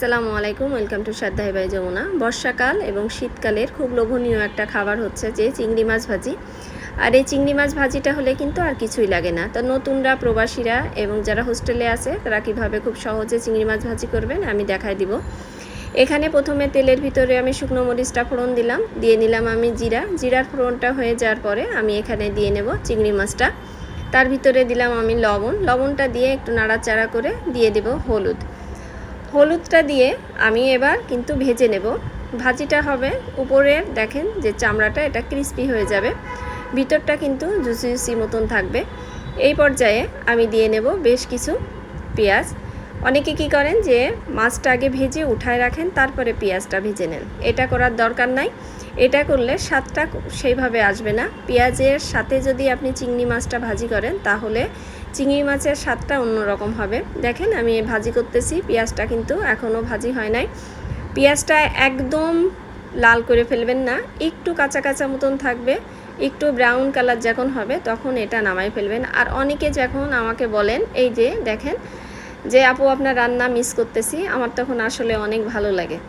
আসসালামু আলাইকুম, welcome to সাদ্দাহি by Jamuna. বর্ষাকাল এবং শীতকালের খুব লোভনীয় একটা খাবার হচ্ছে যে চিংড়ি মাছ ভাজি। আর এই চিংড়ি মাছ ভাজিটা হলে কিন্তু আর কিছুই লাগে না। তো নতুনরা, প্রবাসীরা এবং যারা হোস্টেলে আছে তারা কীভাবে খুব সহজে চিংড়ি মাছ ভাজি করবেন আমি দেখাই দিব। এখানে প্রথমে তেলের ভিতরে আমি শুকনো মরিচটা ফোড়ন দিলাম, দিয়ে নিলাম আমি জিরার ফোড়নটা হয়ে যাওয়ার পরে আমি এখানে দিয়ে নেব চিংড়ি মাছটা। তার ভিতরে দিলাম আমি লবণটা দিয়ে একটু নাড়াচাড়া করে দিয়ে দেব হলুদটা দিয়ে আমি এবার কিন্তু ভেজে নেব। ভাজিটা হবে উপরের দেখেন যে চামড়াটা এটা ক্রিস্পি হয়ে যাবে, ভিতরটা কিন্তু জুসি মতন থাকবে। এই পর্যায়ে আমি দিয়ে নেব বেশ কিছু পেঁয়াজ। অনেকে কি করেন যে মাছটা আগে ভেজে উঠায় রাখেন, তারপরে পেঁয়াজটা ভেজে নেন। এটা করার দরকার নাই। এটা করলে স্বাদটা সেইভাবে আসবে না। পেঁয়াজের সাথে যদি আপনি চিংড়ি মাছটা ভাজি করেন তাহলে চিংড়ি মাছের স্বাদটা অন্যরকম হবে। দেখেন আমি ভাজি করতেছি, পেঁয়াজটা কিন্তু এখনও ভাজি হয় নাই। পেঁয়াজটা একদম লাল করে ফেলবেন না, একটু কাঁচা কাঁচা মতন থাকবে। একটু ব্রাউন কালার যখন হবে তখন এটা নামাই ফেলবেন। আর অনেকে যখন আমাকে বলেন এই যে দেখেন যে আপু আপনার রান্না মিস করতেছি, আমার তখন আসলে অনেক ভালো লাগে।